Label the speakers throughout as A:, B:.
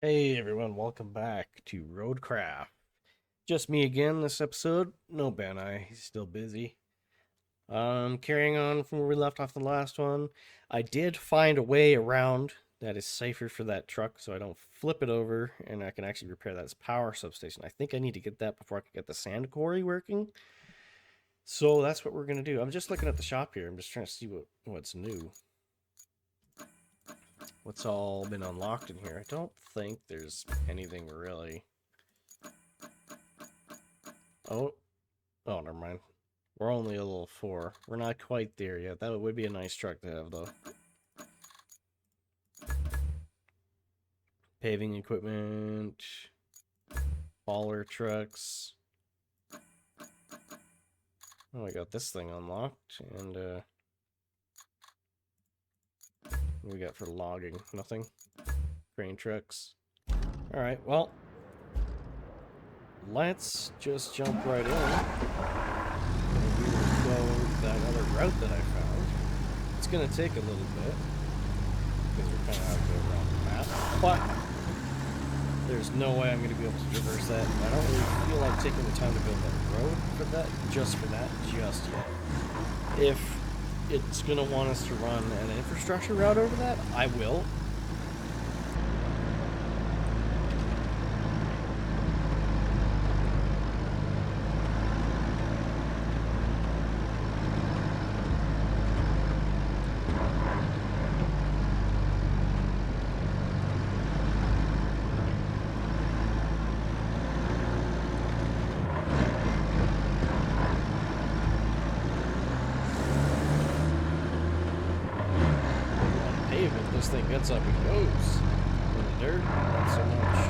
A: Hey everyone, welcome back to Roadcraft. Just me again this episode. No Ben, he's still busy. Carrying on from where we left off the last one. I did find a way around that is safer for that truck so I don't flip it over and I can actually repair that power substation. I think I need to get that before I can get the sand quarry working. So that's what we're gonna do. I'm just looking at the shop here. I'm just trying to see what's new. What's all been unlocked in here? I don't think there's anything really. Oh, never mind. We're only a level 4. We're not quite there yet. That would be a nice truck to have, though. Paving equipment. Hauler trucks. Oh, I got this thing unlocked. And, what we got for logging? Nothing. Crane trucks. Alright, well. Let's just jump right in. Go that other route that I found. It's gonna take a little bit because we're kind of out to go around the map, but there's no way I'm gonna be able to traverse that. I don't really feel like taking the time to build that road for that, just yet. If it's gonna want us to run an infrastructure route over that, I will. This thing gets up and goes. In the dirt, not so much.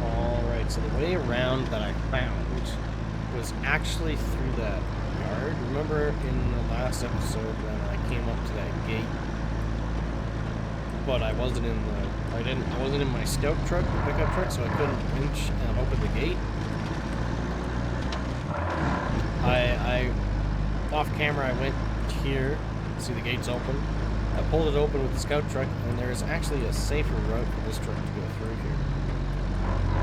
A: Alright, so the way around that I found was actually through that yard. Remember in the last episode when I came up to that gate, but I wasn't in my scout truck, the pickup truck, so I couldn't winch and open the gate. I off camera, I went here, see the gate's open. I pulled it open with the scout truck, and there is actually a safer route for this truck to go through here.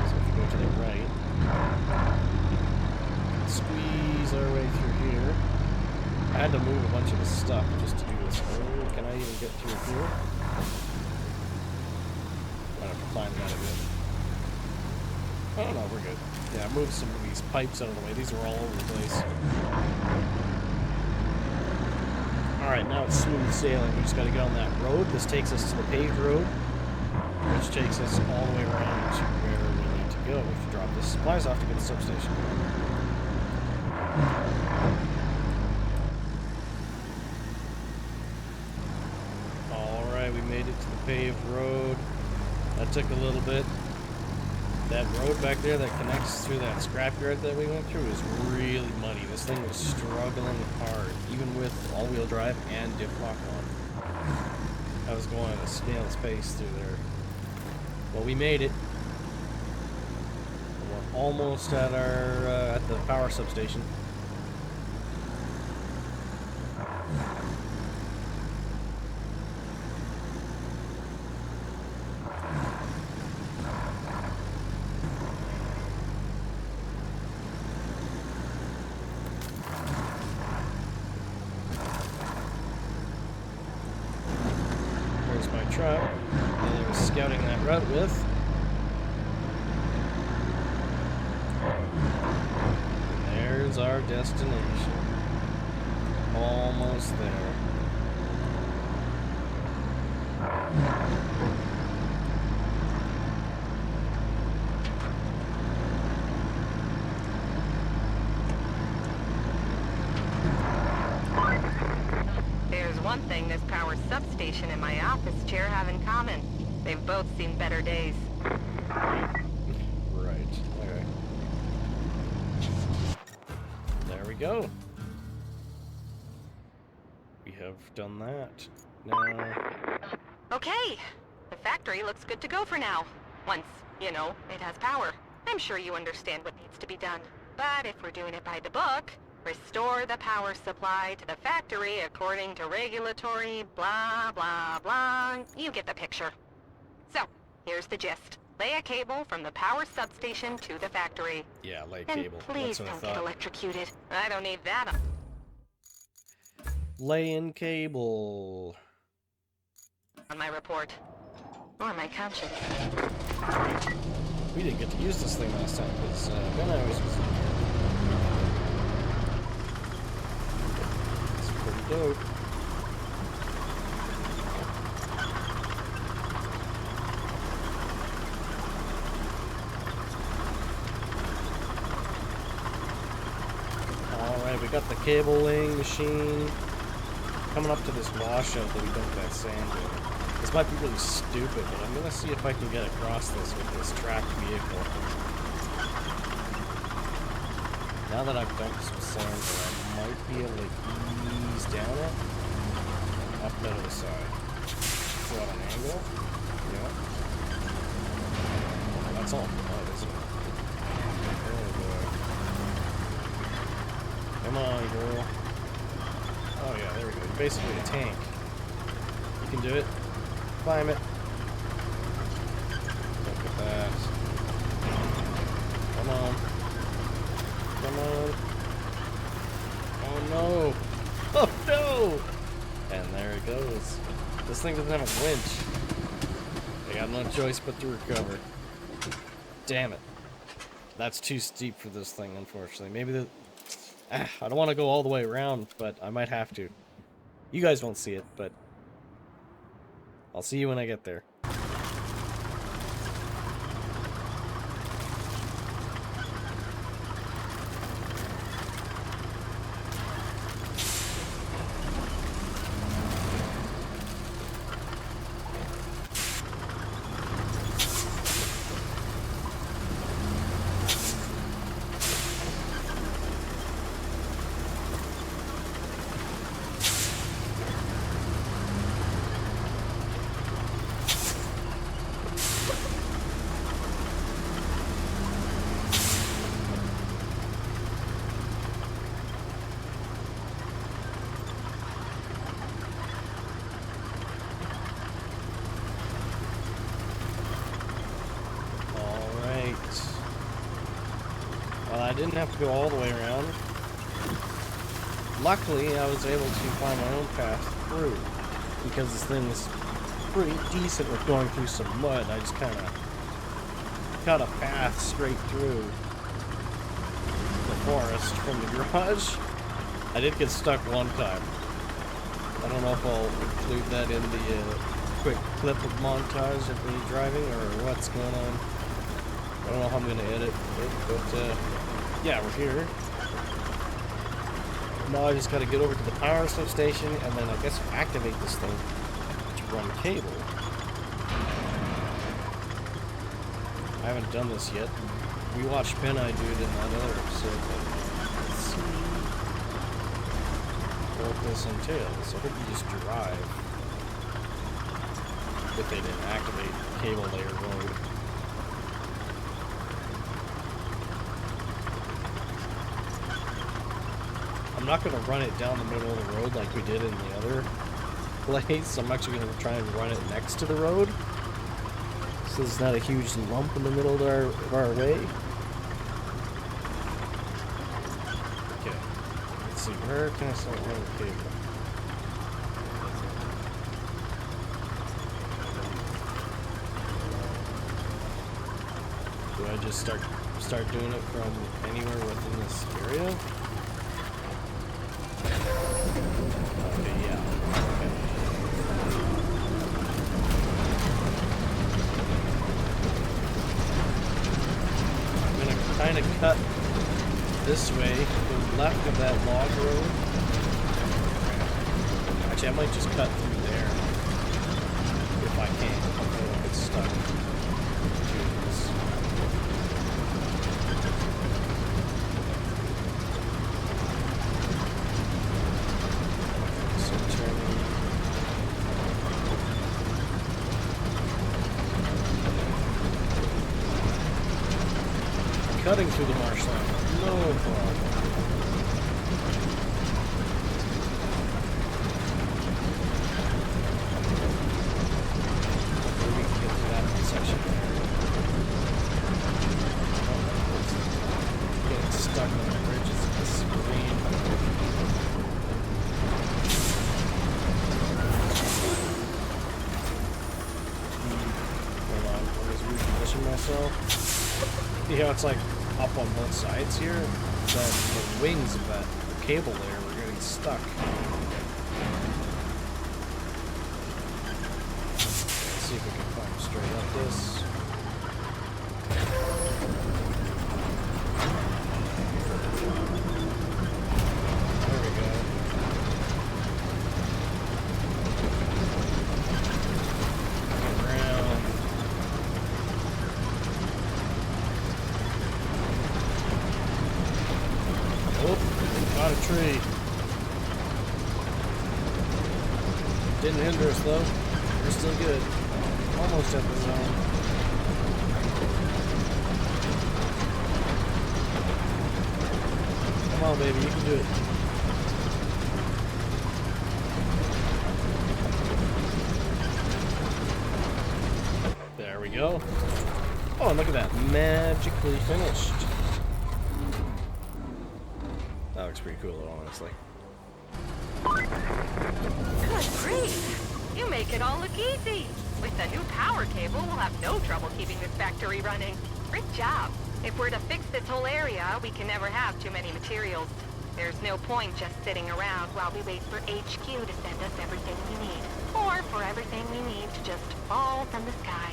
A: So if you go to the right, squeeze our way through here. I had to move a bunch of the stuff just to do this. Oh, can I even get through here? I have to climb that a bit. Oh no, we're good. Yeah, I moved some of these pipes out of the way. These are all over the place. Alright, now it's smooth sailing. We just gotta get on that road. This takes us to the paved road, which takes us all the way around to where we need to go. We have to drop the supplies off to get the substation. Alright, we made it to the paved road. That took a little bit. That road back there that connects through that scrapyard that we went through is really muddy. This thing was struggling hard, even with all-wheel drive and diff lock on. I was going at a snail's pace through there. Well, we made it. We're almost at our at the power substation. My truck that I was scouting that route with. And there's our destination. Almost there.
B: One thing this power substation and my office chair have in common. They've both seen better days.
A: Right. Okay. There we go. I've done that. Now...
B: Okay, the factory looks good to go for now. Once, you know, it has power. I'm sure you understand what needs to be done. But if we're doing it by the book, restore the power supply to the factory according to regulatory blah blah blah. You get the picture. So, here's the gist. Lay a cable from the power substation to the factory.
A: Yeah, lay
B: And
A: cable.
B: please
A: That's what I
B: don't get
A: thought.
B: electrocuted. I don't need that.
A: Laying cable.
B: On my report. Or my conscience.
A: We didn't get to use this thing last time because Ben always was in here. It's pretty dope. Alright, we got the cable laying machine coming up to this washout that we dumped that sand in. This might be really stupid, but I'm gonna see if I can get across this with this tracked vehicle. Now that I've dumped some sand there, I might be able to ease down it and up to the side. So at an angle? Yeah. That's all mud, isn't it? Oh boy. Come on, girl. Oh yeah, there we go. You're basically a tank. You can do it. Climb it. Look at that. Come on. Come on. Oh no! Oh no! And there it goes. This thing doesn't have a winch. They got no choice but to recover. Damn it. That's too steep for this thing, unfortunately. Maybe the... I don't want to go all the way around, but I might have to. You guys won't see it, but... I'll see you when I get there. I didn't have to go all the way around. Luckily, I was able to find my own path through, because this thing is pretty decent with going through some mud. I just kind of cut a path straight through the forest from the garage. I did get stuck one time. I don't know if I'll include that in the quick clip of montage of me driving or what's going on. I don't know how I'm going to edit it, but yeah, we're here. Now I just got to get over to the power substation and then I guess activate this thing to run cable. I haven't done this yet. We watched Ben I do it in that other episode, but let's see what this entails. I think you just drive with it and activate cable layer mode. I'm not going to run it down the middle of the road like we did in the other place. I'm actually going to try and run it next to the road, so there's not a huge lump in the middle of our way. Okay, let's see, where can I start running the cable? Do I just start doing it from anywhere within this area? Okay, yeah. Okay. I'm gonna kind of cut this way to the left of that log road. Actually, I might just cut through there if I can. I don't get stuck. Jeez. So turn cutting through the marshland. No problem. Maybe we can get through that section there. Getting stuck on the bridges of the screen. Hold on, I'll just reposition myself. See how it's like up on both sides here? The wings of that cable there were getting stuck. Let's see if we can climb straight up this. There we go. Around. Oh, got a tree. Didn't hinder us though. We're still good. Almost at the zone. Come on, baby, you can do it. There we go. Oh, and look at that. Magically finished. That looks pretty cool, honestly.
B: Good grief! You make it all look easy. With the new power cable, we'll have no trouble keeping this factory running. Great job. If we're to fix this whole area, we can never have too many materials. There's no point just sitting around while we wait for HQ to send us everything we need. Or for everything we need to just fall from the sky.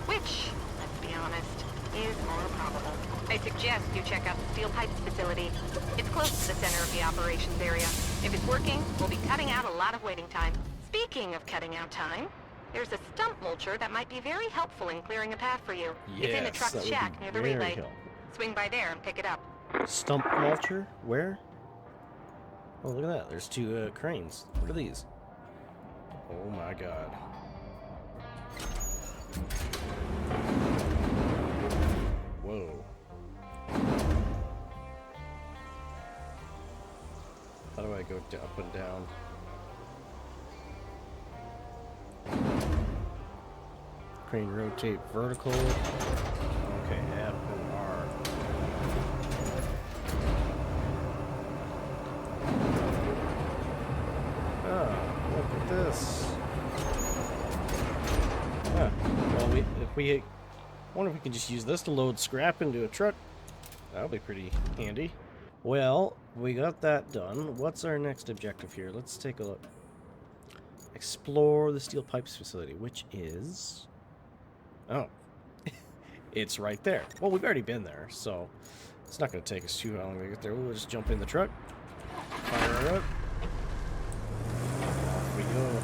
B: Which, let's be honest, is more probable. I suggest you check out the steel pipes facility. It's close to the center of the operations area. If it's working, we'll be cutting out a lot of waiting time. Speaking of cutting out time, there's a stump mulcher that might be very helpful in clearing a path for you. It's in the
A: Yes,
B: truck's
A: that would
B: shack
A: be
B: near the
A: very
B: relay.
A: helpful.
B: Swing by there and pick it up.
A: Stump mulcher? Where? Oh, look at that. There's two cranes. What are these? Oh my god. Whoa. How do I go up and down? Crane rotate vertical. Okay, F and R. Oh, look at this. Huh. Well, I wonder if we can just use this to load scrap into a truck. That'll be pretty handy. Well, we got that done. What's our next objective here? Let's take a look. Explore the steel pipes facility, which is... Oh. It's right there. Well, we've already been there, so it's not going to take us too long to get there. We'll just jump in the truck, fire her up. Off we go.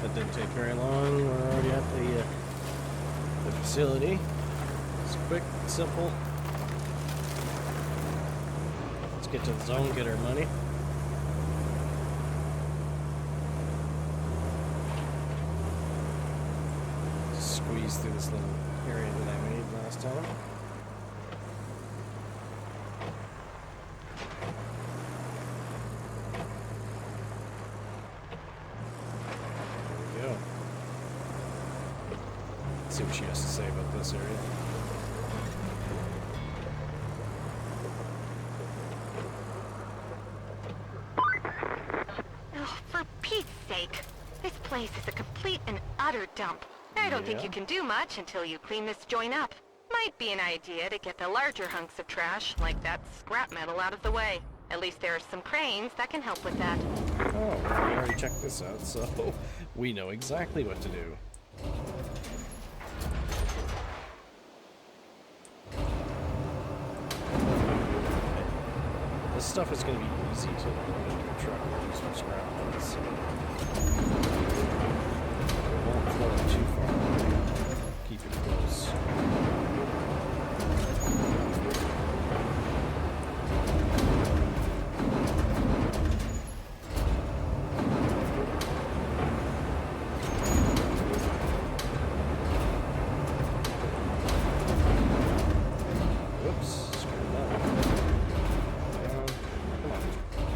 A: That didn't take very long. We're already at the facility. It's quick, simple. Let's get to the zone, get our money. Squeeze through this little area that I made last time. See what she has to say about this area.
B: Oh, for Pete's sake. This place is a complete and utter dump. I don't think you can do much until you clean this joint up. Might be an idea to get the larger hunks of trash, like that scrap metal, out of the way. At least there are some cranes that can help with that.
A: Oh, we already checked this out, so we know exactly what to do. This stuff is going to be easy to load into a truck and use for scrap parts. It won't flow it too far. Keep it close.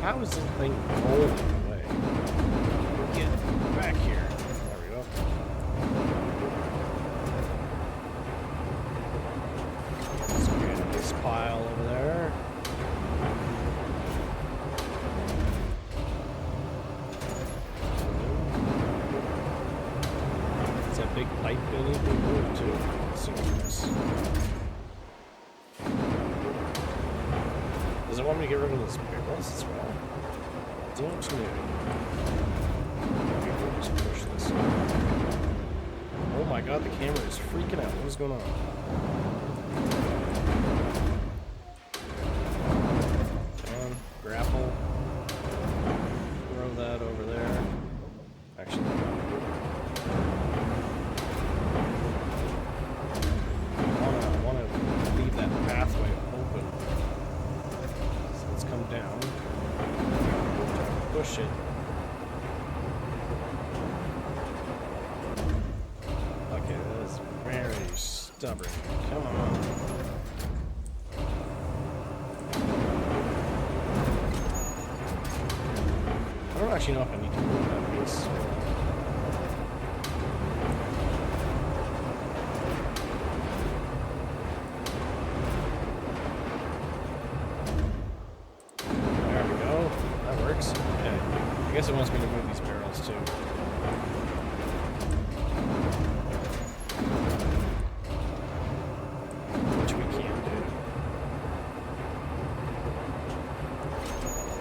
A: How is this thing rolling away? Get back here. There we go. So we got a nice pile over there. Is that big pipe going to need to be moved too? Let's see what this. Does it want me to get rid of those barrels as well? Don't know. Maybe we'll just push this. Oh my god, the camera is freaking out. What is going on? Come on, grapple. Throw that over there. Actually, I want to leave that pathway open. Come down, push it. Okay, that is very stubborn. Come on. I don't actually know if I need to move that piece. I guess it wants me to move these barrels too. Which we can do.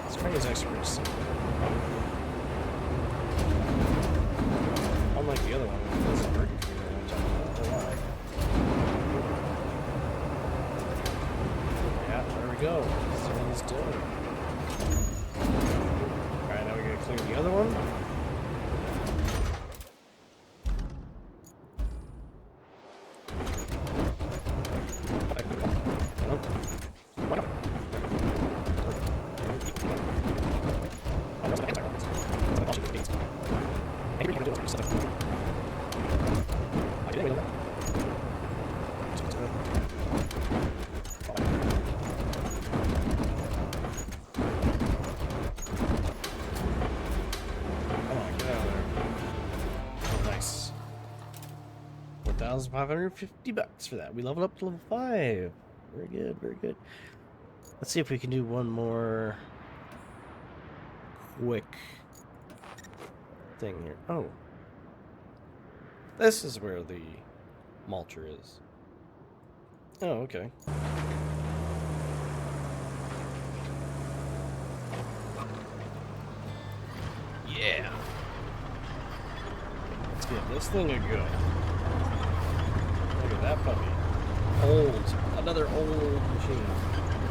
A: This train is actually pretty simple. Unlike the other one, it doesn't work for me one time. I don't know why. Yeah, there we go. This one's done. Clear the other one. $1,550 for that. We leveled up to level 5. Very good, very good. Let's see if we can do one more quick thing here. Oh. This is where the mulcher is. Oh, okay. Yeah. Let's give this thing a go. Look at that puppy. Old. Another old machine.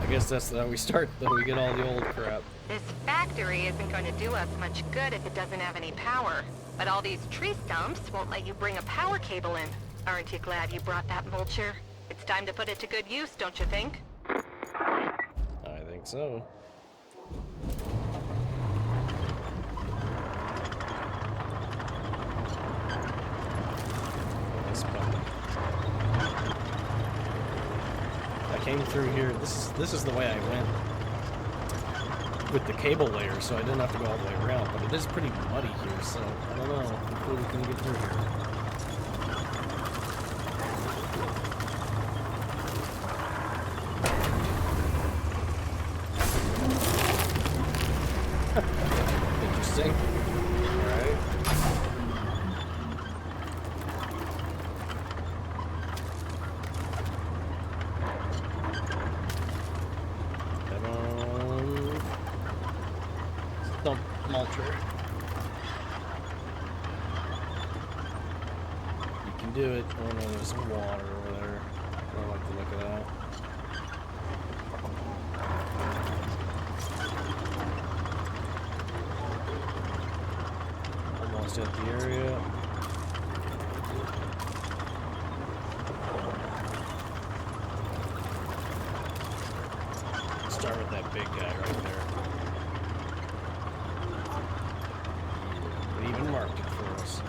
A: I guess that's how we start, though. We get all the old crap.
B: This factory isn't going to do us much good if it doesn't have any power. But all these tree stumps won't let you bring a power cable in. Aren't you glad you brought that mulcher? It's time to put it to good use, don't you think?
A: I think so. I came through here. This is the way I went with the cable layer, so I didn't have to go all the way around. But it is pretty muddy here, so I don't know. Hopefully we can get through here. Interesting. Alright. Come on. Stump mulcher. You can do it. Oh no, there's some water over there. I don't like the look of that. reset the area. Start with that big guy right there. It even marked it for us.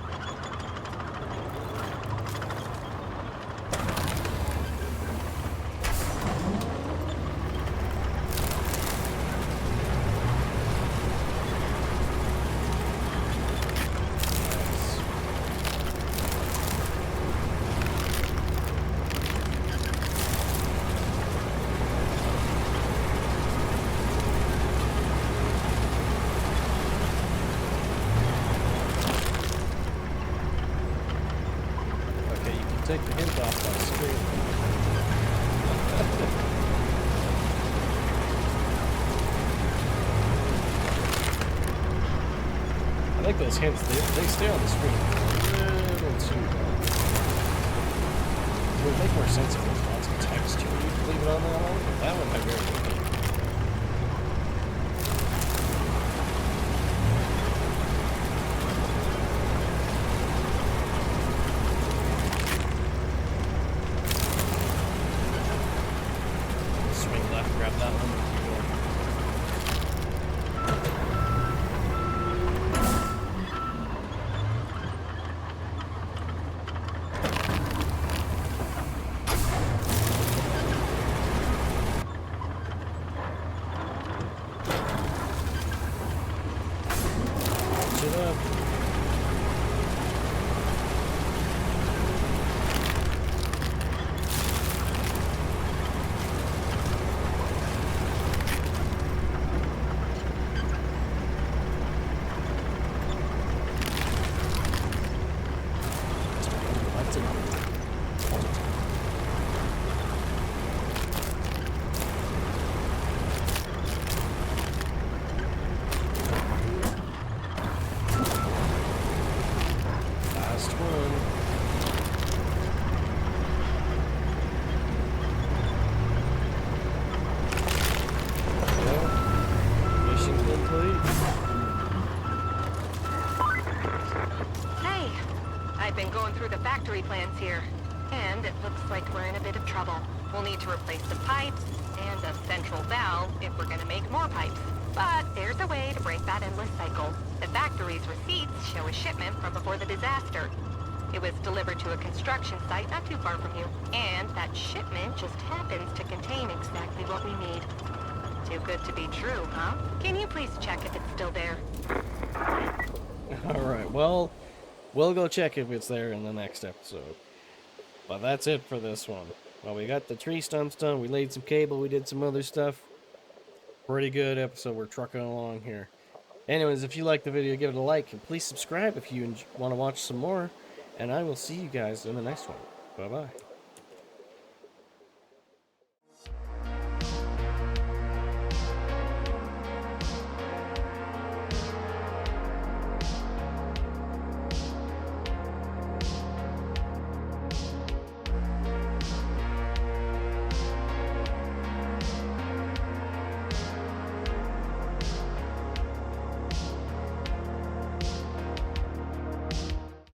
A: Take the hint off my screen. I think those hints, they stay on the screen a little too long. It would make more sense if there's lots of text to read to leave it on that long, but that one I very little. Grab that one. Launch it up. Last one. Well, mission complete.
B: Hey, I've been going through the factory plans here, and it looks like we're in a bit of trouble. We'll need to replace the pipes and a central valve if we're gonna make more pipes. But there's a way to break that endless cycle. The factory's receipts show a shipment from before the disaster. It was delivered to a construction site not too far from you, and that shipment just happens to contain exactly what we need. Too good to be true, huh? Can you please check if it's still there?
A: Alright, well, we'll go check if it's there in the next episode. But that's it for this one. Well, we got the tree stumps done, we laid some cable, we did some other stuff. Pretty good episode, we're trucking along here. Anyways, if you like the video, give it a like, and please subscribe if you want to watch some more. And I will see you guys in the next one. Bye-bye.